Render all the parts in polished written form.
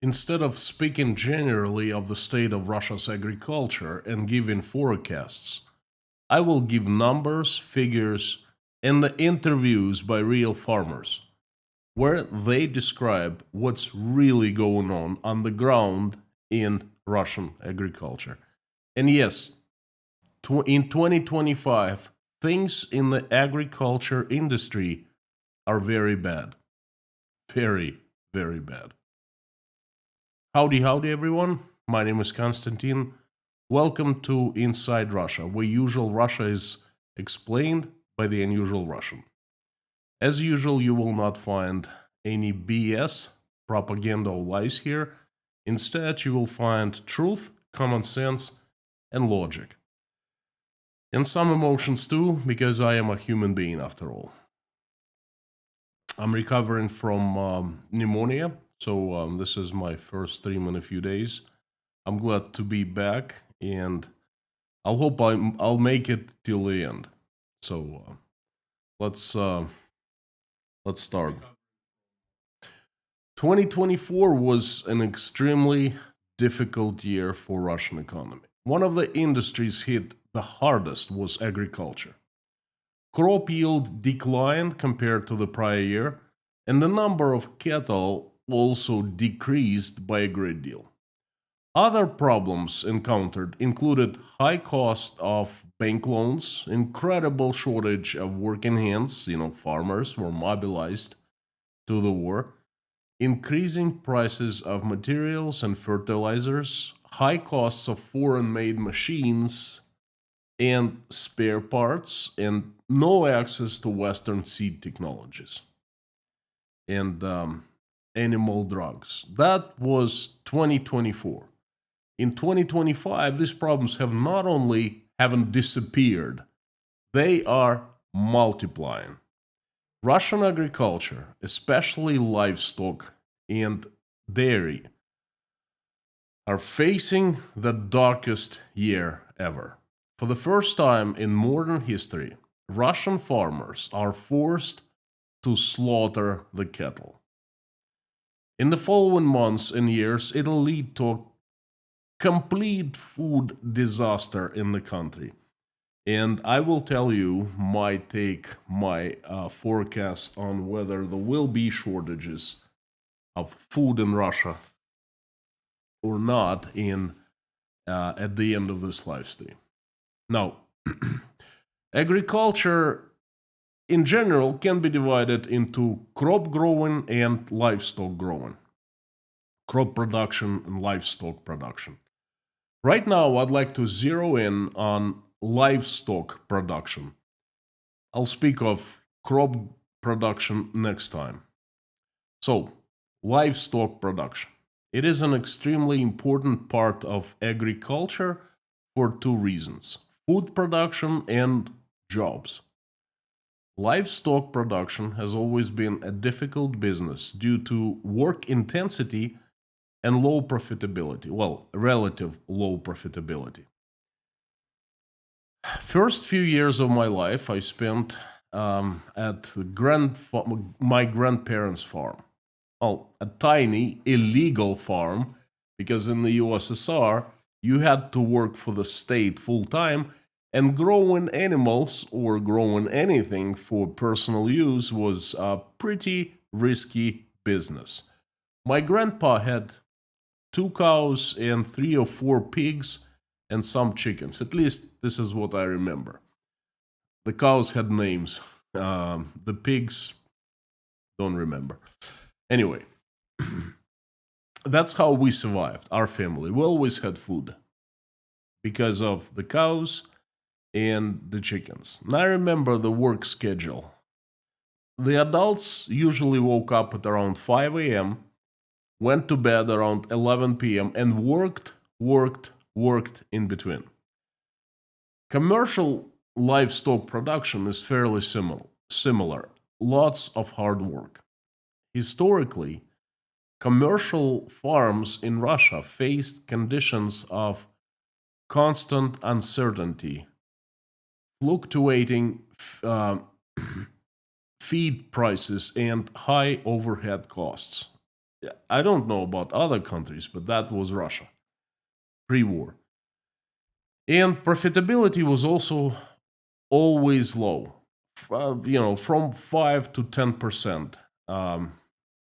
Instead of speaking generally of the state of Russia's agriculture and giving forecasts, I will give numbers, figures, and the interviews by real farmers, where they describe what's really going on the ground in Russian agriculture. And yes, in 2025, things in the agriculture industry are very bad. Very, very bad. Howdy, howdy, everyone. My name is Konstantin. Welcome to Inside Russia, where usual Russia is explained by the unusual Russian. As usual, you will not find any BS, propaganda, or lies here. Instead, you will find truth, common sense, and logic. And some emotions too, because I am a human being after all. I'm recovering from pneumonia, so this is my first stream in a few days. I'm glad to be back, and I'll make it till the end. So let's start. 2024 was an extremely difficult year for Russian economy. One of the industries hit the hardest was agriculture. Crop yield declined compared to the prior year, and the number of cattle also decreased by a great deal. Other problems encountered included high cost of bank loans, incredible shortage of working hands, farmers were mobilized to the war, increasing prices of materials and fertilizers, high costs of foreign made machines and spare parts, and no access to Western seed technologies and animal drugs. That was 2024. In 2025, these problems have not only haven't disappeared, they are multiplying. Russian agriculture, especially livestock and dairy, are facing the darkest year ever. For the first time in modern history, Russian farmers are forced to slaughter the cattle. In the following months and years, it'll lead to a complete food disaster in the country. And I will tell you my take, my forecast on whether there will be shortages of food in Russia or not in at the end of this live stream. Now, agriculture in general can be divided into crop growing and livestock growing. Crop production and livestock production. Right now, I'd like to zero in on livestock production. I'll speak of crop production next time. So, livestock production. It is an extremely important part of agriculture for two reasons: food production and jobs. Livestock production has always been a difficult business due to work intensity and low profitability. Well, relative low profitability. First few years of my life, I spent at my grandparents' farm. Well, a tiny illegal farm, because in the USSR you had to work for the state full time, and growing animals or growing anything for personal use was a pretty risky business. My grandpa had 2 cows and 3 or 4 pigs and some chickens. At least this is what I remember. The cows had names. The pigs don't remember. Anyway, that's how we survived, our family. We always had food because of the cows and the chickens. And I remember the work schedule. The adults usually woke up at around 5 a.m., went to bed around 11 p.m., and worked in between. Commercial livestock production is fairly similar. Lots of hard work. Historically, commercial farms in Russia faced conditions of constant uncertainty, fluctuating feed prices, and high overhead costs. I don't know about other countries, but that was Russia pre-war. And profitability was also always low, from 5 to 10%.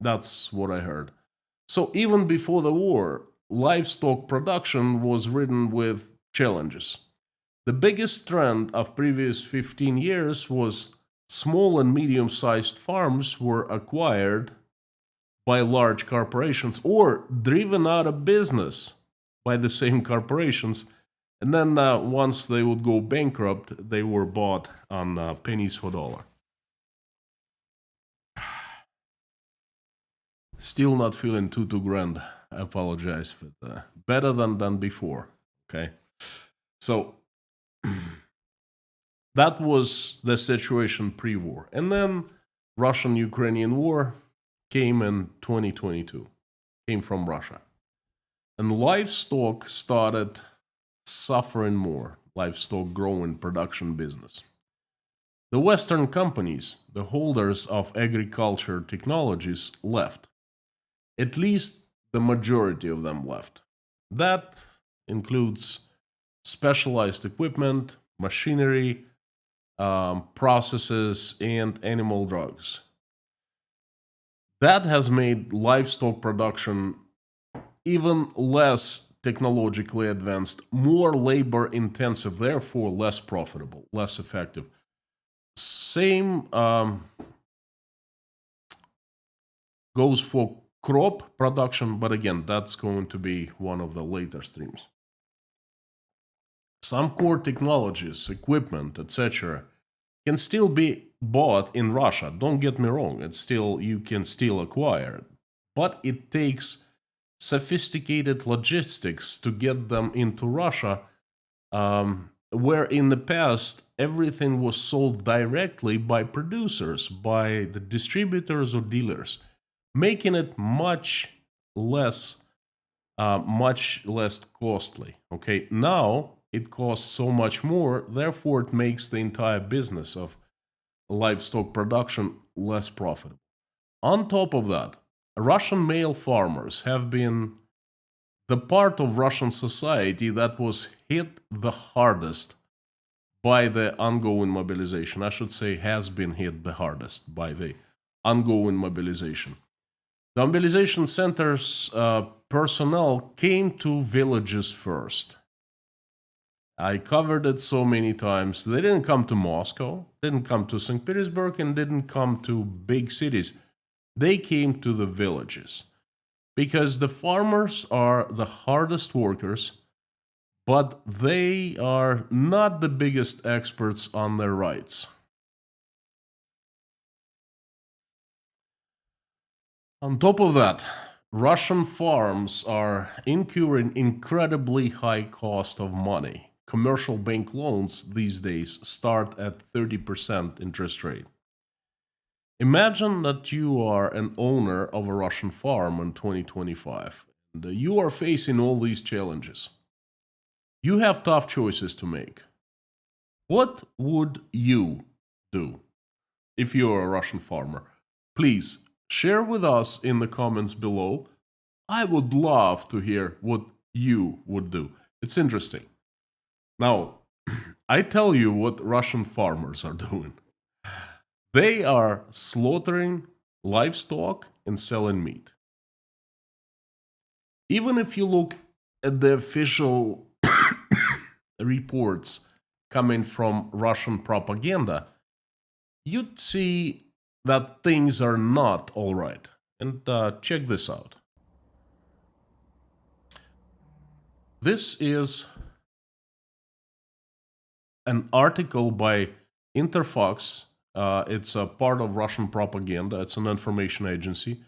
That's what I heard. So even before the war, livestock production was ridden with challenges. The biggest trend of previous 15 years was small and medium-sized farms were acquired by large corporations or driven out of business by the same corporations. And then once they would go bankrupt, they were bought on pennies for dollar. Still not feeling too grand. I apologize, but better than before. Okay, so that was the situation pre-war, and then Russian-Ukrainian war came in 2022. Came from Russia, and livestock started suffering more. Livestock growing production business. The Western companies, the holders of agriculture technologies, left. At least the majority of them left. That includes specialized equipment, machinery, processes, and animal drugs. That has made livestock production even less technologically advanced, more labor intensive, therefore less profitable, less effective. Same goes for crop production, but again, that's going to be one of the later streams. Some core technologies, equipment, etc., can still be bought in Russia. Don't get me wrong; you can still acquire it, but it takes sophisticated logistics to get them into Russia, where in the past everything was sold directly by producers, by the distributors or dealers, making it much less costly. Okay, now it costs so much more, therefore it makes the entire business of livestock production less profitable. On top of that, Russian male farmers have been the part of Russian society that was hit the hardest by the ongoing mobilization. I should say has been hit the hardest by the ongoing mobilization. The mobilization centers personnel came to villages first. I covered it so many times. They didn't come to Moscow, didn't come to St. Petersburg, and didn't come to big cities. They came to the villages because the farmers are the hardest workers, but they are not the biggest experts on their rights. On top of that, Russian farms are incurring incredibly high cost of money. Commercial bank loans these days start at 30% interest rate. Imagine that you are an owner of a Russian farm in 2025 and you are facing all these challenges. You have tough choices to make. What would you do if you're a Russian farmer? Please share with us in the comments below. I would love to hear what you would do. It's interesting. Now, I tell you what Russian farmers are doing. They are slaughtering livestock and selling meat. Even if you look at the official reports coming from Russian propaganda, you'd see that things are not all right. And check this out. This is an article by Interfax. It's a part of Russian propaganda. It's an information agency.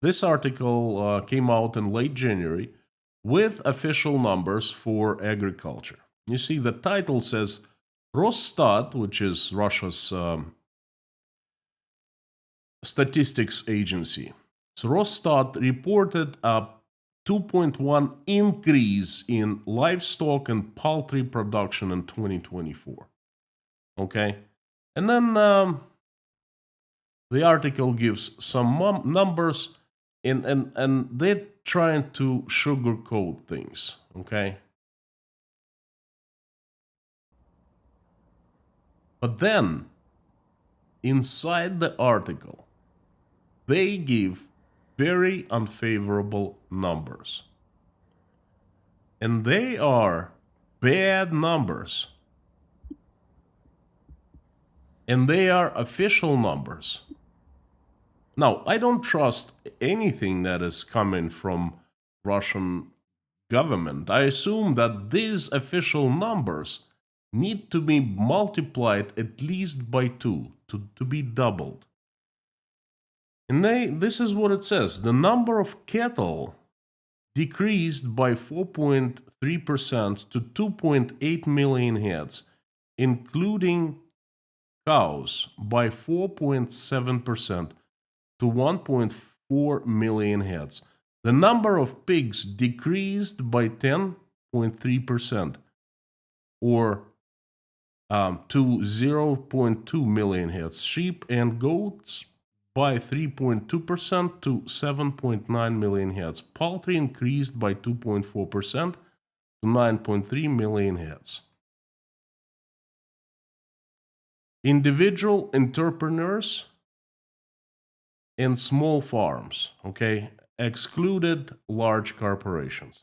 This article came out in late January with official numbers for agriculture. You see, the title says Росстат, which is Russia's statistics agency. So Росстат reported a 2.1 increase in livestock and poultry production in 2024. Okay? And then the article gives some numbers, and they're trying to sugarcoat things, okay? But then inside the article, they give very unfavorable numbers. And they are bad numbers. And they are official numbers. Now, I don't trust anything that is coming from Russian government. I assume that these official numbers need to be multiplied at least by 2 to be doubled. And this is what it says. The number of cattle decreased by 4.3% to 2.8 million heads, including cows by 4.7% to 1.4 million heads. The number of pigs decreased by 10.3% or to 0.2 million heads. Sheep and goats by 3.2% to 7.9 million heads. Poultry increased by 2.4% to 9.3 million heads. Individual entrepreneurs and small farms, okay, excluded large corporations.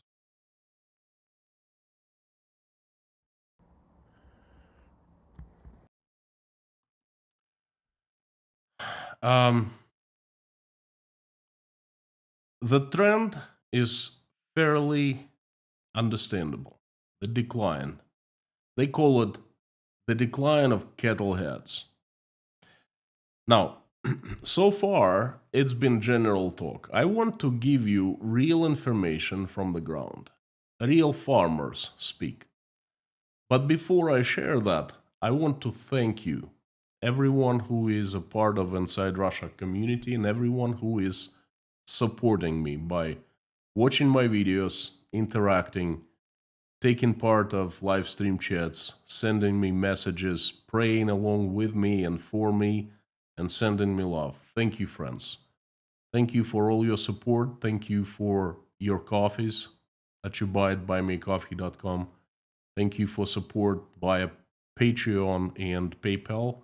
The trend is fairly understandable. The decline. They call it the decline of cattle heads. Now, so far, it's been general talk. I want to give you real information from the ground. Real farmers speak. But before I share that, I want to thank you, everyone who is a part of Inside Russia community and everyone who is supporting me by watching my videos, interacting, taking part of live stream chats, sending me messages, praying along with me and for me, and sending me love. Thank you, friends. Thank you for all your support. Thank you for your coffees that you buy at buymeacoffee.com. Thank you for support via Patreon and PayPal.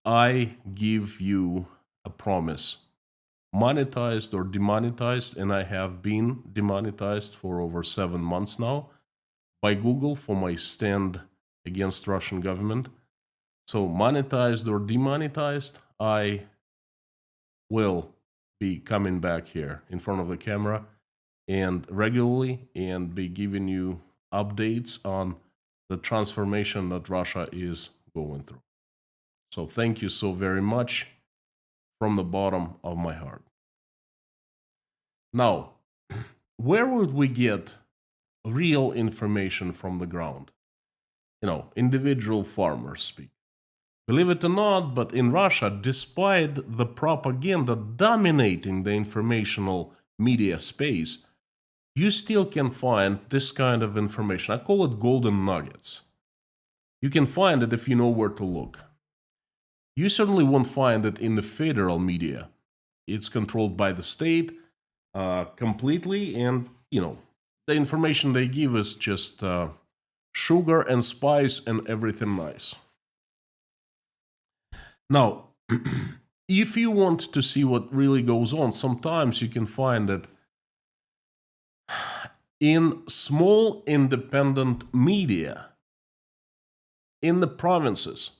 I give you a promise. Monetized or demonetized, and I have been demonetized for over 7 months now by Google for my stand against Russian government. So monetized or demonetized, I will be coming back here in front of the camera and regularly and be giving you updates on the transformation that Russia is going through. So thank you so very much from the bottom of my heart. Now, where would we get real information from the ground? You know, individual farmers speak. Believe it or not, but in Russia, despite the propaganda dominating the informational media space, you still can find this kind of information. I call it golden nuggets. You can find it if you know where to look. You certainly won't find it in the federal media. It's controlled by the state completely, and, you know, the information they give is just sugar and spice and everything nice. Now, if you want to see what really goes on, sometimes you can find it in small independent media in the provinces.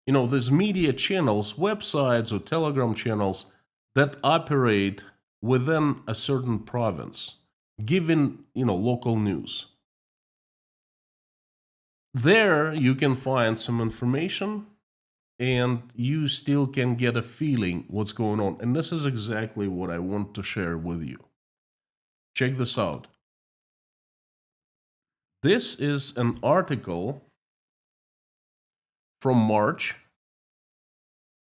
You know, there's media channels, websites or Telegram channels that operate within a certain province, giving, you know, local news. There you can find some information and you still can get a feeling what's going on. And this is exactly what I want to share with you. Check this out. This is an article from March.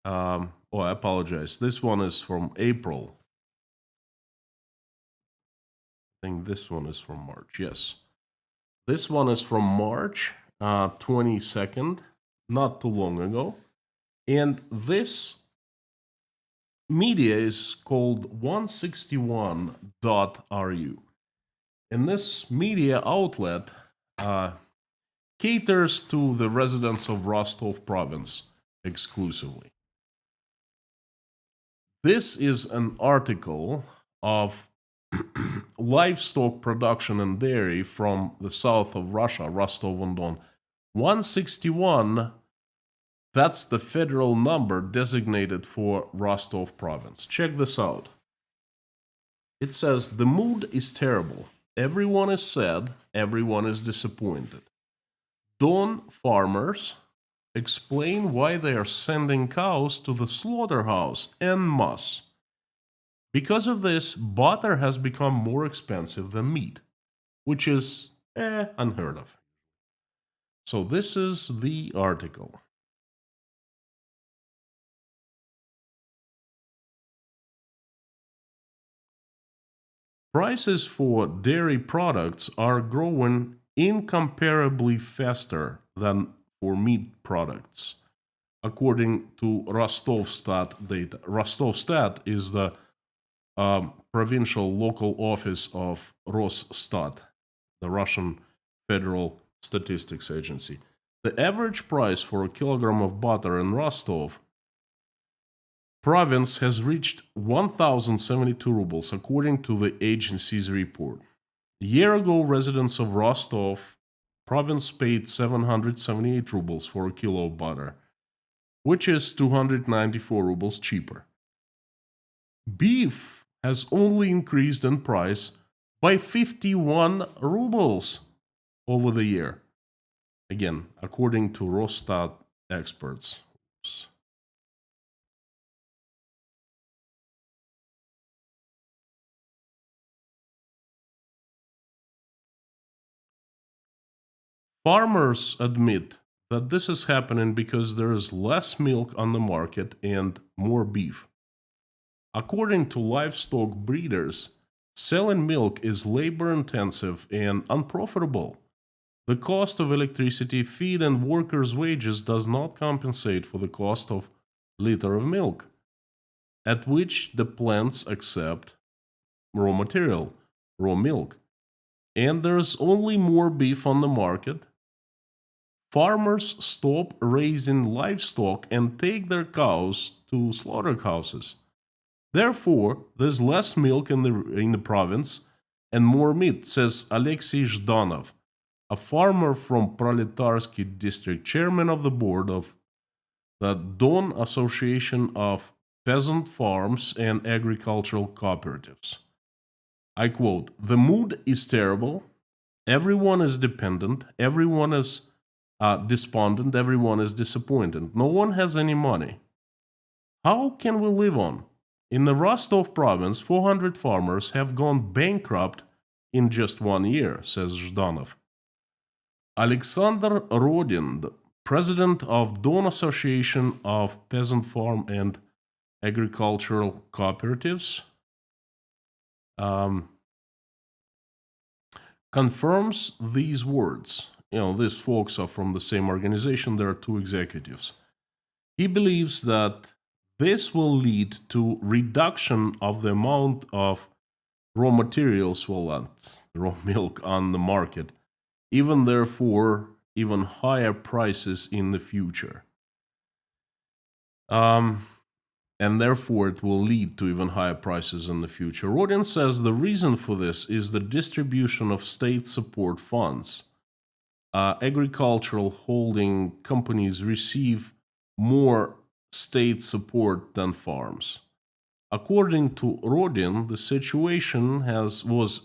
I apologize. This one is from April. I think this one is from March. Yes. This one is from March 22nd, not too long ago. And this media is called 161.ru. And this media outlet uh, caters to the residents of Rostov province exclusively. This is an article of livestock production and dairy from the south of Russia, Rostov-on-Don. 161, that's the federal number designated for Rostov province. Check this out. It says, the mood is terrible. Everyone is sad. Everyone is disappointed. Don farmers explain why they are sending cows to the slaughterhouse en masse. Because of this, butter has become more expensive than meat, which is unheard of. So this is the article. Prices for dairy products are growing incomparably faster than for meat products, according to Rostovstat data. Rostovstat is the provincial local office of Rosstat, the Russian Federal Statistics Agency. The average price for a kilogram of butter in Rostov province has reached 1,072 rubles, according to the agency's report. A year ago, residents of Rostov province paid 778 rubles for a kilo of butter, which is 294 rubles cheaper. Beef has only increased in price by 51 rubles over the year. Again, according to Rosstat experts. Oops. Farmers admit that this is happening because there is less milk on the market and more beef. According to livestock breeders, selling milk is labor intensive and unprofitable. The cost of electricity, feed, and workers' wages does not compensate for the cost of liter of milk, at which the plants accept raw material, raw milk, and there's only more beef on the market. Farmers stop raising livestock and take their cows to slaughterhouses. Therefore, there's less milk in the province and more meat, says Alexei Zhdanov, a farmer from Proletarsky district, chairman of the board of the Don Association of Peasant Farms and Agricultural Cooperatives. I quote, the mood is terrible. Everyone is dependent. Everyone is despondent. Everyone is disappointed. No one has any money. How can we live on? In the Rostov province, 400 farmers have gone bankrupt in just 1 year, says Zhdanov. Alexander Rodin, the president of Don Association of Peasant Farm and Agricultural Cooperatives, confirms these words. These folks are from the same organization. There are two executives. He believes that this will lead to reduction of the amount of raw materials, that's raw milk on the market, even therefore even higher prices in the future. And therefore it will lead to even higher prices in the future. Rodin says the reason for this is the distribution of state support funds. Agricultural holding companies receive more state support than farms. According to Rodin, the situation was